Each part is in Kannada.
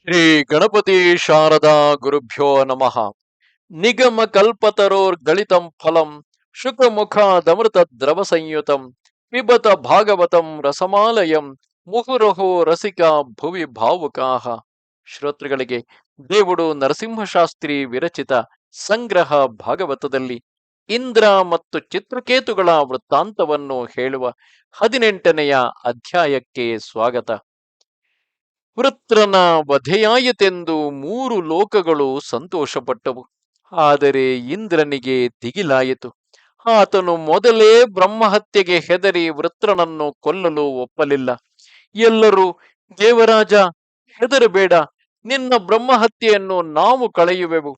ಶ್ರೀ ಗಣಪತಿ ಶಾರದಾ ಗುರುಭ್ಯೋ ನಮಃ. ನಿಗಮ ಕಲ್ಪತರೋರ್ಗಳಿತಂ ಫಲಂ ಶುಕಮುಖಾದಮೃತ ದ್ರವ ಸಂಯುತಂ ಪಿಬತ ಭಾಗವತಂ ರಸಮಾಲಯಂ ಮುಹುರಹೋ ರಸಿಕಾ ಭುವಿ ಭಾವುಕಾಹ. ಶ್ರೋತೃಗಳಿಗೆ ದೇವುಡು ನರಸಿಂಹಶಾಸ್ತ್ರಿ ವಿರಚಿತ ಸಂಗ್ರಹ ಭಾಗವತದಲ್ಲಿ ಇಂದ್ರ ಮತ್ತು ಚಿತ್ರಕೇತುಗಳ ವೃತ್ತಾಂತವನ್ನು ಹೇಳುವ 18ನೆಯ ಅಧ್ಯಾಯಕ್ಕೆ ಸ್ವಾಗತ. ವೃತ್ರನ ವಧೆಯಾಯಿತೆಂದು 3 ಲೋಕಗಳು ಸಂತೋಷಪಟ್ಟವು. ಆದರೆ ಇಂದ್ರನಿಗೆ ದಿಗಿಲಾಯಿತು. ಆತನು ಮೊದಲೇ ಬ್ರಹ್ಮಹತ್ಯೆಗೆ ಹೆದರಿ ವೃತ್ರನನ್ನು ಕೊಲ್ಲಲು ಒಪ್ಪಲಿಲ್ಲ. ಎಲ್ಲರೂ, ದೇವರಾಜ, ಹೆದರಬೇಡ, ನಿನ್ನ ಬ್ರಹ್ಮಹತ್ಯೆಯನ್ನು ನಾವು ಕಳೆಯುವೆವು.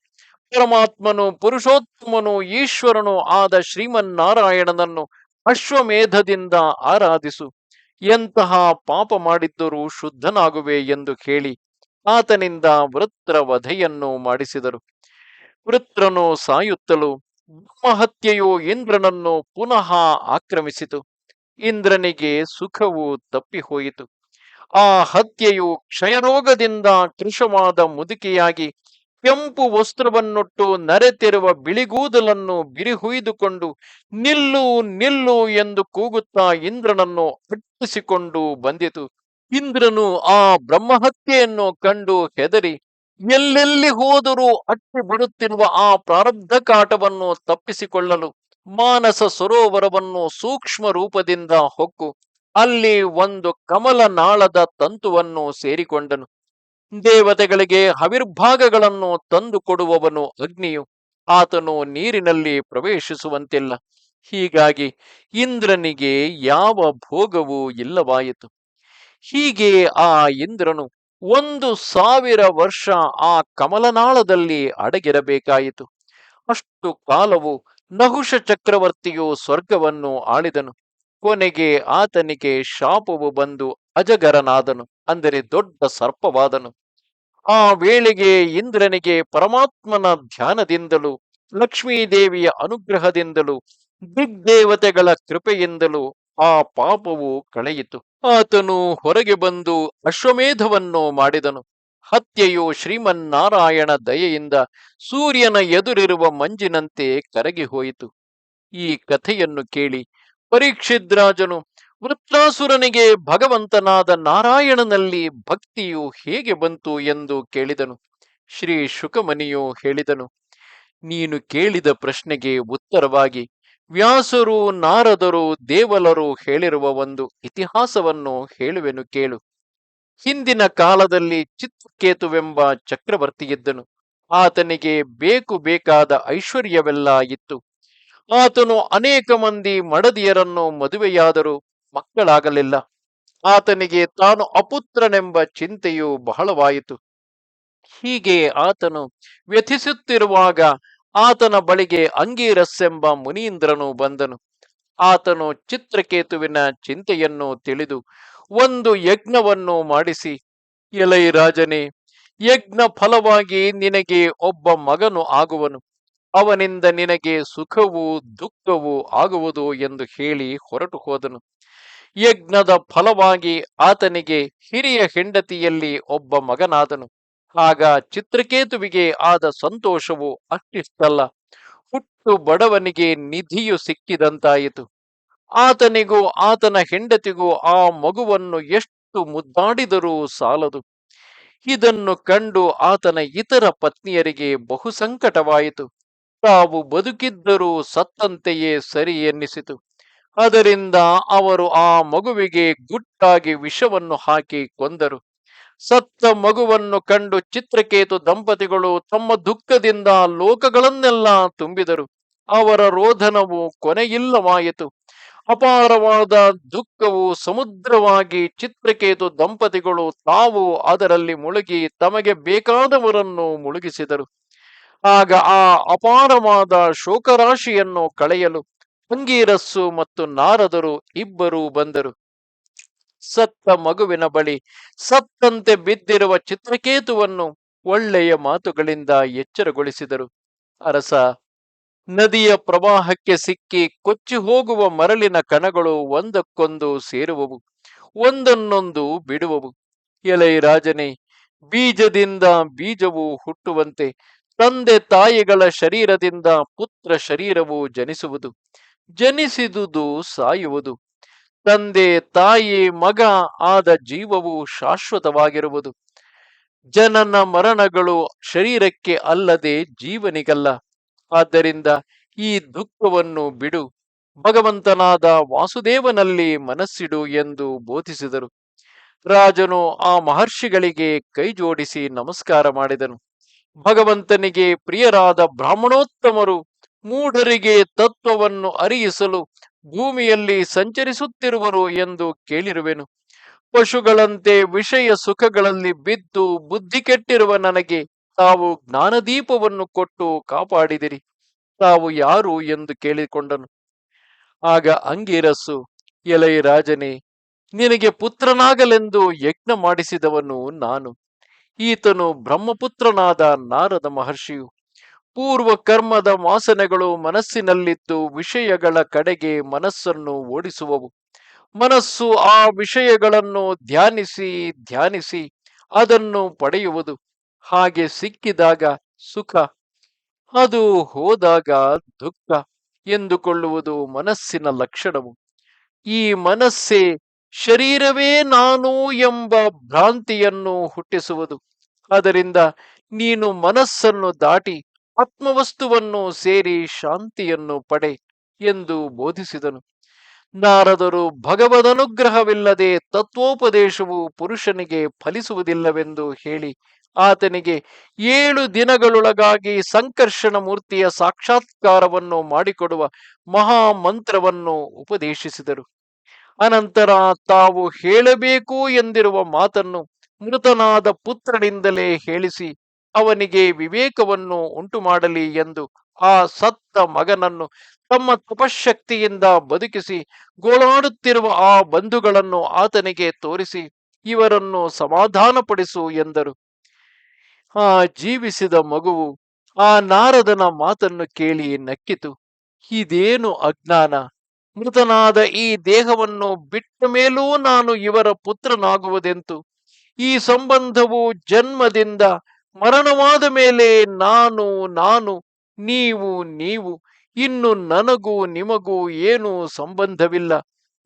ಪರಮಾತ್ಮನು, ಪುರುಷೋತ್ತಮನು, ಈಶ್ವರನು ಆದ ಶ್ರೀಮನ್ನಾರಾಯಣನನ್ನು ಅಶ್ವಮೇಧದಿಂದ ಆರಾಧಿಸು. ಎಂತಹ ಪಾಪ ಮಾಡಿದ್ದರೂ ಶುದ್ಧನಾಗುವೆ ಎಂದು ಹೇಳಿ ಆತನಿಂದ ವೃತ್ರ ವಧೆಯನ್ನು ಮಾಡಿಸಿದರು. ವೃತ್ರನು ಸಾಯುತ್ತಲೂ ಬ್ರಹ್ಮಹತ್ಯೆಯು ಇಂದ್ರನನ್ನು ಪುನಃ ಆಕ್ರಮಿಸಿತು. ಇಂದ್ರನಿಗೆ ಸುಖವು ತಪ್ಪಿಹೋಯಿತು. ಆ ಹತ್ಯೆಯು ಕ್ಷಯರೋಗದಿಂದ ಕೃಶವಾದ ಮುದುಕಿಯಾಗಿ ಕೆಂಪು ವಸ್ತ್ರವನ್ನುಟ್ಟು ನರೆತಿರುವ ಬಿಳಿಗೂದಲನ್ನು ಬಿರಿಹುಯ್ದುಕೊಂಡು ನಿಲ್ಲು ನಿಲ್ಲು ಎಂದು ಕೂಗುತ್ತಾ ಇಂದ್ರನನ್ನು ಅಟ್ಟಿಸಿಕೊಂಡು ಬಂದಿತು. ಇಂದ್ರನು ಆ ಬ್ರಹ್ಮಹತ್ಯೆಯನ್ನು ಕಂಡು ಹೆದರಿ ಎಲ್ಲೆಲ್ಲಿ ಹೋದರೂ ಅಟ್ಟಿ ಬಿಡುತ್ತಿರುವ ಆ ಪ್ರಾರಬ್ಧ ಕಾಟವನ್ನು ತಪ್ಪಿಸಿಕೊಳ್ಳಲು ಮಾನಸ ಸರೋವರವನ್ನು ಸೂಕ್ಷ್ಮ ರೂಪದಿಂದ ಹೊಕ್ಕು ಅಲ್ಲಿ ಒಂದು ಕಮಲ ನಾಳದ ತಂತುವನ್ನು ಸೇರಿಕೊಂಡನು. ದೇವತೆಗಳಿಗೆ ಹವಿರ್ಭಾಗಗಳನ್ನು ತಂದು ಕೊಡುವವನು ಅಗ್ನಿಯು. ಆತನು ನೀರಿನಲ್ಲಿ ಪ್ರವೇಶಿಸುವಂತಿಲ್ಲ. ಹೀಗಾಗಿ ಇಂದ್ರನಿಗೆ ಯಾವ ಭೋಗವೂ ಇಲ್ಲವಾಯಿತು. ಹೀಗೆ ಆ ಇಂದ್ರನು 1,000 ವರ್ಷ ಆ ಕಮಲನಾಳದಲ್ಲಿ ಅಡಗಿರಬೇಕಾಯಿತು. ಅಷ್ಟು ಕಾಲವು ನಹುಷ ಚಕ್ರವರ್ತಿಯು ಸ್ವರ್ಗವನ್ನು ಆಳಿದನು. ಕೊನೆಗೆ ಆತನಿಗೆ ಶಾಪವು ಬಂದು ಅಜಗರನಾದನು, ಅಂದರೆ ದೊಡ್ಡ ಸರ್ಪವಾದನು. ಆ ವೇಳೆಗೆ ಇಂದ್ರನಿಗೆ ಪರಮಾತ್ಮನ ಧ್ಯಾನದಿಂದಲೂ ಲಕ್ಷ್ಮೀದೇವಿಯ ಅನುಗ್ರಹದಿಂದಲೂ ದಿಗ್ದೇವತೆಗಳ ಕೃಪೆಯಿಂದಲೂ ಆ ಪಾಪವು ಕಳೆಯಿತು. ಆತನು ಹೊರಗೆ ಬಂದು ಅಶ್ವಮೇಧವನ್ನು ಮಾಡಿದನು. ಹತ್ಯೆಯು ಶ್ರೀಮನ್ನಾರಾಯಣ ದಯೆಯಿಂದ ಸೂರ್ಯನ ಎದುರಿರುವ ಮಂಜಿನಂತೆ ಕರಗಿ ಹೋಯಿತು. ಈ ಕಥೆಯನ್ನು ಕೇಳಿ ಪರೀಕ್ಷಿದ್ರಾಜನು ವೃತ್ರಾಸುರನಿಗೆ ಭಗವಂತನಾದ ನಾರಾಯಣನಲ್ಲಿ ಭಕ್ತಿಯು ಹೇಗೆ ಬಂತು ಎಂದು ಕೇಳಿದನು. ಶ್ರೀ ಶುಕಮುನಿಯು ಹೇಳಿದನು, ನೀನು ಕೇಳಿದ ಪ್ರಶ್ನೆಗೆ ಉತ್ತರವಾಗಿ ವ್ಯಾಸರು, ನಾರದರು, ದೇವಲರು ಹೇಳಿರುವ ಒಂದು ಇತಿಹಾಸವನ್ನು ಹೇಳುವೆನು ಕೇಳು. ಹಿಂದಿನ ಕಾಲದಲ್ಲಿ ಚಿತ್ರಕೇತುವೆಂಬ ಚಕ್ರವರ್ತಿಯಿದ್ದನು. ಆತನಿಗೆ ಬೇಕಾದ ಐಶ್ವರ್ಯವೆಲ್ಲ ಇತ್ತು. ಆತನು ಅನೇಕ ಮಂದಿ ಮಡದಿಯರನ್ನು ಮದುವೆಯಾದರೂ ಮಕ್ಕಳಾಗಲಿಲ್ಲ. ಆತನಿಗೆ ತಾನು ಅಪುತ್ರನೆಂಬ ಚಿಂತೆಯು ಬಹಳವಾಯಿತು. ಹೀಗೆ ಆತನು ವ್ಯಥಿಸುತ್ತಿರುವಾಗ ಆತನ ಬಳಿಗೆ ಅಂಗೀರಸ್ಸೆಂಬ ಮುನೀಂದ್ರನು ಬಂದನು. ಆತನು ಚಿತ್ರಕೇತುವಿನ ಚಿಂತೆಯನ್ನು ತಿಳಿದು ಒಂದು ಯಜ್ಞವನ್ನು ಮಾಡಿಸಿ, ಎಲೈ ರಾಜನೇ, ಯಜ್ಞ ಫಲವಾಗಿ ನಿನಗೆ ಒಬ್ಬ ಮಗನು ಆಗುವನು. ಅವನಿಂದ ನಿನಗೆ ಸುಖವೂ ದುಃಖವೂ ಆಗುವುದು ಎಂದು ಹೇಳಿ ಹೊರಟು ಹೋದನು. ಯಜ್ಞದ ಫಲವಾಗಿ ಆತನಿಗೆ ಹಿರಿಯ ಹೆಂಡತಿಯಲ್ಲಿ ಒಬ್ಬ ಮಗನಾದನು. ಆಗ ಚಿತ್ರಕೇತುವಿಗೆ ಆದ ಸಂತೋಷವು ಅಷ್ಟಿಷ್ಟಲ್ಲ, ಹುಟ್ಟು ಬಡವನಿಗೆ ನಿಧಿಯು ಸಿಕ್ಕಿದಂತಾಯಿತು. ಆತನಿಗೂ ಆತನ ಹೆಂಡತಿಗೂ ಆ ಮಗುವನ್ನು ಎಷ್ಟು ಮುದ್ದಾಡಿದರೂ ಸಾಲದು. ಇದನ್ನು ಕಂಡು ಆತನ ಇತರ ಪತ್ನಿಯರಿಗೆ ಬಹು ಸಂಕಟವಾಯಿತು. ತಾವು ಬದುಕಿದ್ದರೂ ಸತ್ತಂತೆಯೇ ಸರಿ ಎನ್ನಿಸಿತು. ಅದರಿಂದ ಅವರು ಆ ಮಗುವಿಗೆ ಗುಟ್ಟಾಗಿ ವಿಷವನ್ನು ಹಾಕಿ ಕೊಂದರು. ಸತ್ತ ಮಗುವನ್ನು ಕಂಡು ಚಿತ್ರಕೇತು ದಂಪತಿಗಳು ತಮ್ಮ ದುಃಖದಿಂದ ಲೋಕಗಳನ್ನೆಲ್ಲ ತುಂಬಿದರು. ಅವರ ರೋಧನವು ಕೊನೆಯಿಲ್ಲವಾಯಿತು. ಅಪಾರವಾದ ದುಃಖವು ಸಮುದ್ರವಾಗಿ ಚಿತ್ರಕೇತು ದಂಪತಿಗಳು ತಾವು ಅದರಲ್ಲಿ ಮುಳುಗಿ ತಮಗೆ ಬೇಕಾದವರನ್ನು ಮುಳುಗಿಸಿದರು. ಆಗ ಆ ಅಪಾರವಾದ ಶೋಕರಾಶಿಯನ್ನು ಕಳೆಯಲು ಅಂಗೀರಸ್ಸು ಮತ್ತು ನಾರದರು ಇಬ್ಬರೂ ಬಂದರು. ಸತ್ತ ಮಗುವಿನ ಬಳಿ ಸತ್ತಂತೆ ಬಿದ್ದಿರುವ ಚಿತ್ರಕೇತುವನ್ನು ಒಳ್ಳೆಯ ಮಾತುಗಳಿಂದ ಎಚ್ಚರಗೊಳಿಸಿದರು. ಅರಸ, ನದಿಯ ಪ್ರವಾಹಕ್ಕೆ ಸಿಕ್ಕಿ ಕೊಚ್ಚಿ ಹೋಗುವ ಮರಳಿನ ಕಣಗಳು ಒಂದಕ್ಕೊಂದು ಸೇರುವವು, ಒಂದನ್ನೊಂದು ಬಿಡುವವು. ಎಲೈ ರಾಜನೇ, ಬೀಜದಿಂದ ಬೀಜವು ಹುಟ್ಟುವಂತೆ ತಂದೆ ತಾಯಿಗಳ ಶರೀರದಿಂದ ಪುತ್ರ ಶರೀರವು ಜನಿಸುವುದು, ಜನಿಸಿದುದು ಸಾಯುವುದು. ತಂದೆ ತಾಯಿ ಮಗ ಆದ ಜೀವವು ಶಾಶ್ವತವಾಗಿರುವುದು. ಜನನ ಮರಣಗಳು ಶರೀರಕ್ಕೆ ಅಲ್ಲದೆ ಜೀವನಿಗಲ್ಲ. ಆದ್ದರಿಂದ ಈ ದುಃಖವನ್ನು ಬಿಡು, ಭಗವಂತನಾದ ವಾಸುದೇವನಲ್ಲಿ ಮನಸ್ಸಿಡು ಎಂದು ಬೋಧಿಸಿದರು. ರಾಜನು ಆ ಮಹರ್ಷಿಗಳಿಗೆ ಕೈ ಜೋಡಿಸಿ ನಮಸ್ಕಾರ ಮಾಡಿದನು. ಭಗವಂತನಿಗೆ ಪ್ರಿಯರಾದ ಬ್ರಾಹ್ಮಣೋತ್ತಮರು ಮೂಢರಿಗೆ ತತ್ವವನ್ನು ಅರಿಯಿಸಲು ಭೂಮಿಯಲ್ಲಿ ಸಂಚರಿಸುತ್ತಿರುವರು ಎಂದು ಕೇಳಿರುವೆನು. ಪಶುಗಳಂತೆ ವಿಷಯ ಸುಖಗಳಲ್ಲಿ ಬಿದ್ದು ಬುದ್ಧಿ ಕೆಟ್ಟಿರುವ ನನಗೆ ತಾವು ಜ್ಞಾನದೀಪವನ್ನು ಕೊಟ್ಟು ಕಾಪಾಡಿದಿರಿ. ತಾವು ಯಾರು ಎಂದು ಕೇಳಿಕೊಂಡನು. ಆಗ ಅಂಗೀರಸ್ಸು, ಎಲೈ ರಾಜನೇ, ನಿನಗೆ ಪುತ್ರನಾಗಲೆಂದು ಯಜ್ಞ ಮಾಡಿಸಿದವನು ನಾನು. ಈತನು ಬ್ರಹ್ಮಪುತ್ರನಾದ ನಾರದ ಮಹರ್ಷಿಯು. ಪೂರ್ವ ಕರ್ಮದ ವಾಸನೆಗಳು ಮನಸ್ಸಿನಲ್ಲಿದ್ದು ವಿಷಯಗಳ ಕಡೆಗೆ ಮನಸ್ಸನ್ನು ಓಡಿಸುವವು. ಮನಸ್ಸು ಆ ವಿಷಯಗಳನ್ನು ಧ್ಯಾನಿಸಿ ಧ್ಯಾನಿಸಿ ಅದನ್ನು ಪಡೆಯುವುದು. ಹಾಗೆ ಸಿಕ್ಕಿದಾಗ ಸುಖ, ಅದು ಹೋದಾಗ ದುಃಖ ಎಂದುಕೊಳ್ಳುವುದು ಮನಸ್ಸಿನ ಲಕ್ಷಣವು. ಈ ಮನಸ್ಸೇ ಶರೀರವೇ ನಾನು ಎಂಬ ಭ್ರಾಂತಿಯನ್ನು ಹುಟ್ಟಿಸುವುದು. ಅದರಿಂದ ನೀನು ಮನಸ್ಸನ್ನು ದಾಟಿ ಆತ್ಮವಸ್ತುವನ್ನು ಸೇರಿ ಶಾಂತಿಯನ್ನು ಪಡೆ ಎಂದು ಬೋಧಿಸಿದನು. ನಾರದರು ಭಗವದನುಗ್ರಹವಿಲ್ಲದೆ ತತ್ವೋಪದೇಶವು ಪುರುಷನಿಗೆ ಫಲಿಸುವುದಿಲ್ಲವೆಂದು ಹೇಳಿ ಆತನಿಗೆ 7 ದಿನಗಳೊಳಗಾಗಿ ಸಂಕರ್ಷಣ ಮೂರ್ತಿಯ ಸಾಕ್ಷಾತ್ಕಾರವನ್ನು ಮಾಡಿಕೊಡುವ ಮಹಾಮಂತ್ರವನ್ನು ಉಪದೇಶಿಸಿದರು. ಅನಂತರ ತಾವು ಹೇಳಬೇಕು ಎಂದಿರುವ ಮಾತನ್ನು ಮೃತನಾದ ಪುತ್ರನಿಂದಲೇ ಹೇಳಿಸಿ ಅವನಿಗೆ ವಿವೇಕವನ್ನು ಉಂಟು ಮಾಡಲಿ ಎಂದು ಆ ಸತ್ತ ಮಗನನ್ನು ತಮ್ಮ ತಪಶಕ್ತಿಯಿಂದ ಬದುಕಿಸಿ ಗೋಳಾಡುತ್ತಿರುವ ಆ ಬಂಧುಗಳನ್ನು ಆತನಿಗೆ ತೋರಿಸಿ ಇವರನ್ನು ಸಮಾಧಾನಪಡಿಸು ಎಂದರು. ಆ ಜೀವಿಸಿದ ಮಗುವು ಆ ನಾರದನ ಮಾತನ್ನು ಕೇಳಿ ನಕ್ಕಿತು. ಇದೇನು ಅಜ್ಞಾನ! ಮೃತನಾದ ಈ ದೇಹವನ್ನು ಬಿಟ್ಟ ಮೇಲೂ ನಾನು ಇವರ ಪುತ್ರನಾಗುವುದೆಂತು? ಈ ಸಂಬಂಧವು ಜನ್ಮದಿಂದ, ಮರಣವಾದ ಮೇಲೆ ನಾನು ನಾನು, ನೀವು ನೀವು, ಇನ್ನು ನನಗೂ ನಿಮಗೂ ಏನೂ ಸಂಬಂಧವಿಲ್ಲ.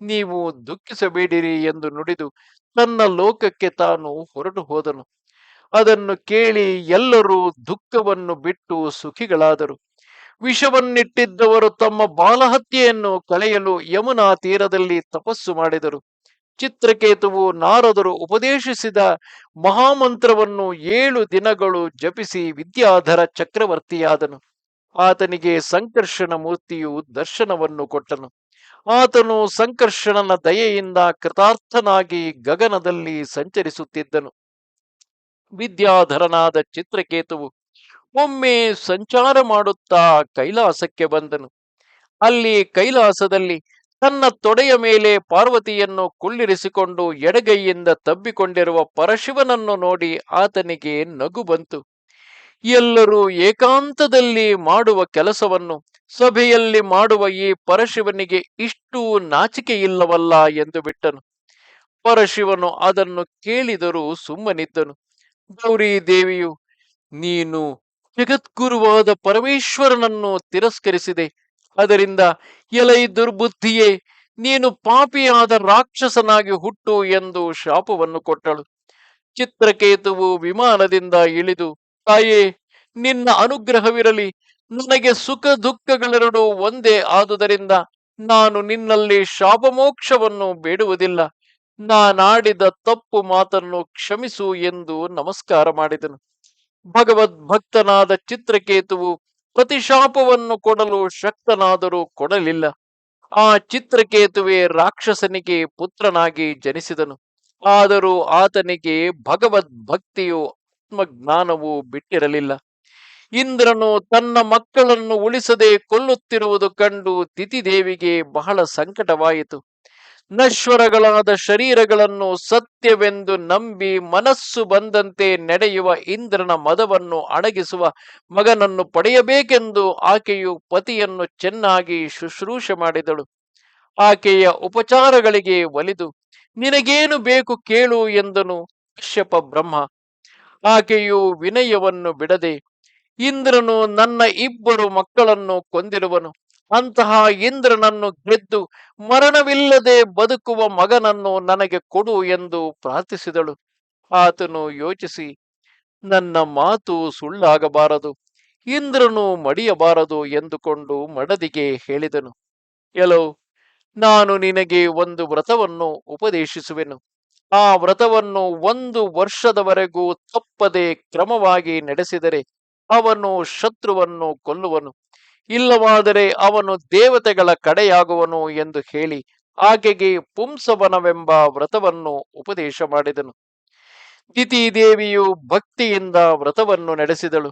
ನೀವು ದುಃಖಿಸಬೇಡಿರಿ ಎಂದು ನುಡಿದು ತನ್ನ ಲೋಕಕ್ಕೆ ತಾನು ಹೊರಟು ಹೋದನು. ಅದನ್ನು ಕೇಳಿ ಎಲ್ಲರೂ ದುಃಖವನ್ನು ಬಿಟ್ಟು ಸುಖಿಗಳಾದರು. ವಿಷವನ್ನಿಟ್ಟಿದ್ದವರು ತಮ್ಮ ಬಾಲಹತ್ಯೆಯನ್ನು ಕಳೆಯಲು ಯಮುನಾ ತೀರದಲ್ಲಿ ತಪಸ್ಸು ಮಾಡಿದರು. ಚಿತ್ರಕೇತುವು ನಾರದರು ಉಪದೇಶಿಸಿದ ಮಹಾಮಂತ್ರವನ್ನು 7 ದಿನಗಳು ಜಪಿಸಿ ವಿದ್ಯಾಧರ ಚಕ್ರವರ್ತಿಯಾದನು. ಆತನಿಗೆ ಸಂಕರ್ಷಣ ಮೂರ್ತಿಯು ದರ್ಶನವನ್ನು ಕೊಟ್ಟನು. ಆತನು ಸಂಕರ್ಷಣನ ದಯೆಯಿಂದ ಕೃತಾರ್ಥನಾಗಿ ಗಗನದಲ್ಲಿ ಸಂಚರಿಸುತ್ತಿದ್ದನು. ವಿದ್ಯಾಧರನಾದ ಚಿತ್ರಕೇತುವು ಒಮ್ಮೆ ಸಂಚಾರ ಮಾಡುತ್ತಾ ಕೈಲಾಸಕ್ಕೆ ಬಂದನು. ಅಲ್ಲಿ ಕೈಲಾಸದಲ್ಲಿ ತನ್ನ ತೊಡೆಯ ಮೇಲೆ ಪಾರ್ವತಿಯನ್ನು ಕುಳ್ಳಿರಿಸಿಕೊಂಡು ಎಡಗೈಯಿಂದ ತಬ್ಬಿಕೊಂಡಿರುವ ಪರಶಿವನನ್ನು ನೋಡಿ ಆತನಿಗೆ ನಗು ಬಂತು. ಎಲ್ಲರೂ ಏಕಾಂತದಲ್ಲಿ ಮಾಡುವ ಕೆಲಸವನ್ನು ಸಭೆಯಲ್ಲಿ ಮಾಡುವ ಈ ಪರಶಿವನಿಗೆ ಇಷ್ಟು ನಾಚಿಕೆಯಿಲ್ಲವಲ್ಲ ಎಂದು ಬಿಟ್ಟನು. ಪರಶಿವನು ಅದನ್ನು ಕೇಳಿದರೂ ಸುಮ್ಮನಿದ್ದನು. ಗೌರಿ ದೇವಿಯು, ನೀನು ಜಗದ್ಗುರುವಾದ ಪರಮೇಶ್ವರನನ್ನು ತಿರಸ್ಕರಿಸಿದೆ. ಅದರಿಂದ ಎಲೈ ದುರ್ಬುದ್ಧಿಯೇ, ನೀನು ಪಾಪಿಯಾದ ರಾಕ್ಷಸನಾಗಿ ಹುಟ್ಟು ಎಂದು ಶಾಪವನ್ನು ಕೊಟ್ಟಳು. ಚಿತ್ರಕೇತುವು ವಿಮಾನದಿಂದ ಇಳಿದು, ತಾಯೇ, ನಿನ್ನ ಅನುಗ್ರಹವಿರಲಿ, ನನಗೆ ಸುಖ ದುಃಖಗಳೆರಡೂ ಒಂದೇ ಆದುದರಿಂದ ನಾನು ನಿನ್ನಲ್ಲಿ ಶಾಪಮೋಕ್ಷವನ್ನು ಬೇಡುವುದಿಲ್ಲ. ನಾನಾಡಿದ ತಪ್ಪು ಮಾತನ್ನು ಕ್ಷಮಿಸು ಎಂದು ನಮಸ್ಕಾರ ಮಾಡಿದನು. ಭಗವದ್ಭಕ್ತನಾದ ಚಿತ್ರಕೇತುವು ಪ್ರತಿಶಾಪವನ್ನು ಕೊಡಲು ಶಕ್ತನಾದರೂ ಕೊಡಲಿಲ್ಲ. ಆ ಚಿತ್ರಕೇತುವೆ ರಾಕ್ಷಸನಿಗೆ ಪುತ್ರನಾಗಿ ಜನಿಸಿದನು. ಆದರೂ ಆತನಿಗೆ ಭಗವದ್ಭಕ್ತಿಯು ಆತ್ಮಜ್ಞಾನವು ಬಿಟ್ಟಿರಲಿಲ್ಲ. ಇಂದ್ರನು ತನ್ನ ಮಕ್ಕಳನ್ನು ಉಳಿಸದೆ ಕೊಲ್ಲುತ್ತಿರುವುದು ಕಂಡು ತಿಥಿದೇವಿಗೆ ಬಹಳ ಸಂಕಟವಾಯಿತು. ನಶ್ವರಗಳಾದ ಶರೀರಗಳನ್ನು ಸತ್ಯವೆಂದು ನಂಬಿ ಮನಸ್ಸು ಬಂದಂತೆ ನಡೆಯುವ ಇಂದ್ರನ ಮದವನ್ನು ಅಡಗಿಸುವ ಮಗನನ್ನು ಪಡೆಯಬೇಕೆಂದು ಆಕೆಯು ಪತಿಯನ್ನು ಚೆನ್ನಾಗಿ ಶುಶ್ರೂಷೆ ಮಾಡಿದಳು. ಆಕೆಯ ಉಪಚಾರಗಳಿಗೆ ಒಲಿದು, ನಿನಗೇನು ಬೇಕು ಕೇಳು ಎಂದನು ಕಶ್ಯಪ ಬ್ರಹ್ಮ. ಆಕೆಯು ವಿನಯವನ್ನು ಬಿಡದೆ, ಇಂದ್ರನು ನನ್ನ ಇಬ್ಬರು ಮಕ್ಕಳನ್ನು ಕೊಂದಿರುವನು. ಅಂತಹ ಇಂದ್ರನನ್ನು ಗೆದ್ದು ಮರಣವಿಲ್ಲದೆ ಬದುಕುವ ಮಗನನ್ನು ನನಗೆ ಕೊಡು ಎಂದು ಪ್ರಾರ್ಥಿಸಿದಳು. ಆತನು ಯೋಚಿಸಿ, ನನ್ನ ಮಾತು ಸುಳ್ಳಾಗಬಾರದು, ಇಂದ್ರನು ಮಡಿಯಬಾರದು ಎಂದುಕೊಂಡು ಮಡದಿಗೆ ಹೇಳಿದನು. ಎಲೋ, ನಾನು ನಿನಗೆ ಒಂದು ವ್ರತವನ್ನು ಉಪದೇಶಿಸುವೆನು. ಆ ವ್ರತವನ್ನು 1 ವರ್ಷದವರೆಗೂ ತಪ್ಪದೆ ಕ್ರಮವಾಗಿ ನಡೆಸಿದರೆ ಅವನು ಶತ್ರುವನ್ನು ಕೊಲ್ಲುವನು, ಇಲ್ಲವಾದರೆ ಅವನು ದೇವತೆಗಳ ಕಡೆಯಾಗುವನು ಎಂದು ಹೇಳಿ ಆಕೆಗೆ ಪುಂಸವನವೆಂಬ ವ್ರತವನ್ನು ಉಪದೇಶ ಮಾಡಿದನು. ದಿತಿದೇವಿಯು ಭಕ್ತಿಯಿಂದ ವ್ರತವನ್ನು ನಡೆಸಿದಳು.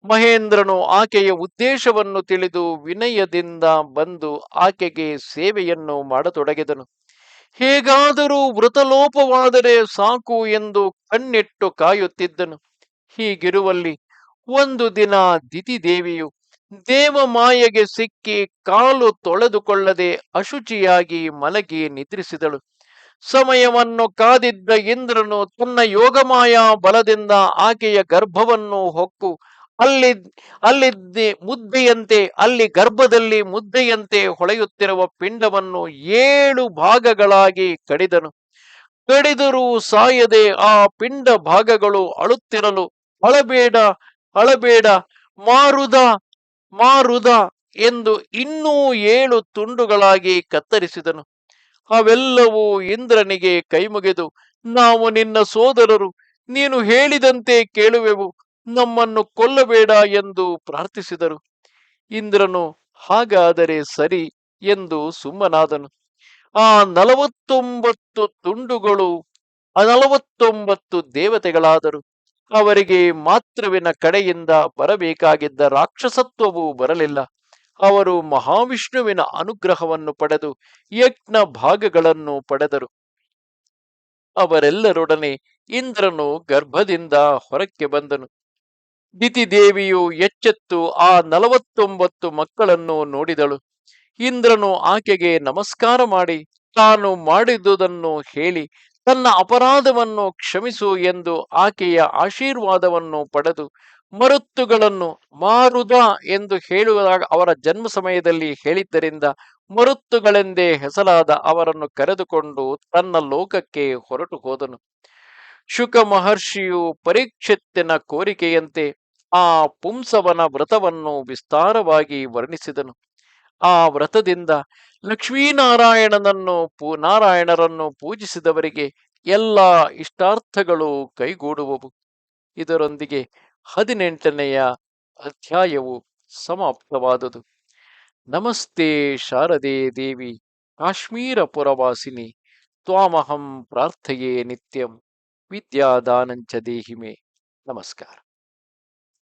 ಮಹೇಂದ್ರನು ಆಕೆಯ ಉದ್ದೇಶವನ್ನು ತಿಳಿದು ವಿನಯದಿಂದ ಬಂದು ಆಕೆಗೆ ಸೇವೆಯನ್ನು ಮಾಡತೊಡಗಿದನು. ಹೇಗಾದರೂ ವೃತಲೋಪವಾದರೆ ಸಾಕು ಎಂದು ಕಣ್ಣಿಟ್ಟು ಕಾಯುತ್ತಿದ್ದನು. ಹೀಗಿರುವಲ್ಲಿ ಒಂದು ದಿನ ದಿತಿದೇವಿಯು ದೇವಮಾಯೆಗೆ ಸಿಕ್ಕಿ ಕಾಲು ತೊಳೆದುಕೊಳ್ಳದೆ ಅಶುಚಿಯಾಗಿ ಮಲಗಿ ನಿದ್ರಿಸಿದಳು. ಸಮಯವನ್ನು ಕಾದಿದ್ದ ಇಂದ್ರನು ತನ್ನ ಯೋಗಮಾಯ ಬಲದಿಂದ ಆಕೆಯ ಗರ್ಭವನ್ನು ಹೊಕ್ಕು ಅಲ್ಲಿ ಅಲ್ಲಿ ಗರ್ಭದಲ್ಲಿ ಮುದ್ದೆಯಂತೆ ಹೊಳೆಯುತ್ತಿರುವ ಪಿಂಡವನ್ನು 7 ಭಾಗಗಳಾಗಿ ಕಡಿದನು. ಕಡಿದರೂ ಸಾಯದೆ ಆ ಪಿಂಡ ಭಾಗಗಳು ಅಳುತ್ತಿರಲು, ಅಳಬೇಡ ಅಳಬೇಡ, ಮಾರುದ ಮಾರುದ ಎಂದು ಇನ್ನೂ 7 ತುಂಡುಗಳಾಗಿ ಕತ್ತರಿಸಿದನು. ಅವೆಲ್ಲವೂ ಇಂದ್ರನಿಗೆ ಕೈಮುಗಿದು, ನಾವು ನಿನ್ನ ಸೋದರರು, ನೀನು ಹೇಳಿದಂತೆ ಕೇಳುವೆವು, ನಮ್ಮನ್ನು ಕೊಲ್ಲಬೇಡ ಎಂದು ಪ್ರಾರ್ಥಿಸಿದರು. ಇಂದ್ರನು ಹಾಗಾದರೆ ಸರಿ ಎಂದು ಸುಮ್ಮನಾದನು. ಆ 49 ತುಂಡುಗಳು 49 ದೇವತೆಗಳಾದರು. ಅವರಿಗೆ ಮಾತೃವಿನ ಕಡೆಯಿಂದ ಬರಬೇಕಾಗಿದ್ದ ರಾಕ್ಷಸತ್ವವು ಬರಲಿಲ್ಲ. ಅವರು ಮಹಾವಿಷ್ಣುವಿನ ಅನುಗ್ರಹವನ್ನು ಪಡೆದು ಯಜ್ಞ ಭಾಗಗಳನ್ನು ಪಡೆದರು. ಅವರೆಲ್ಲರೊಡನೆ ಇಂದ್ರನು ಗರ್ಭದಿಂದ ಹೊರಕ್ಕೆ ಬಂದನು. ದಿತಿದೇವಿಯು ಎಚ್ಚೆತ್ತು ಆ 49 ಮಕ್ಕಳನ್ನು ನೋಡಿದಳು. ಇಂದ್ರನು ಆಕೆಗೆ ನಮಸ್ಕಾರ ಮಾಡಿ ತಾನು ಮಾಡಿದುದನ್ನು ಹೇಳಿ ತನ್ನ ಅಪರಾಧವನ್ನು ಕ್ಷಮಿಸು ಎಂದು ಆಕೆಯ ಆಶೀರ್ವಾದವನ್ನು ಪಡೆದು ಮರುತ್ತುಗಳನ್ನು ಮಾರುದ ಎಂದು ಹೇಳುವಾಗ ಅವರ ಜನ್ಮ ಸಮಯದಲ್ಲಿ ಹೇಳಿದ್ದರಿಂದ ಮರುತ್ತುಗಳೆಂದೇ ಹೆಸರಾದ ಅವರನ್ನು ಕರೆದುಕೊಂಡು ತನ್ನ ಲೋಕಕ್ಕೆ ಹೊರಟು ಹೋದನು. ಶುಕ ಮಹರ್ಷಿಯು ಪರೀಕ್ಷಿತ್ತಿನ ಕೋರಿಕೆಯಂತೆ ಆ ಪುಂಸವನ ವ್ರತವನ್ನು ವಿಸ್ತಾರವಾಗಿ ವರ್ಣಿಸಿದನು. ಆ ವ್ರತದಿಂದ ನಾರಾಯಣರನ್ನು ಪೂಜಿಸಿದವರಿಗೆ ಎಲ್ಲ ಇಷ್ಟಾರ್ಥಗಳು ಕೈಗೂಡುವವು. ಇದರೊಂದಿಗೆ 18ನೆಯ ಅಧ್ಯಾಯವು ಸಮಾಪ್ತವಾದುದು. ನಮಸ್ತೆ ಶಾರದೆ ದೇವಿ ಕಾಶ್ಮೀರ ಪುರವಾಸಿನಿ, ತ್ವಾಮಹಂ ಪ್ರಾರ್ಥಯೇ ನಿತ್ಯಂ, ವಿದ್ಯಾದಾನಂಚ ದೇಹಿಮೆ. ನಮಸ್ಕಾರ.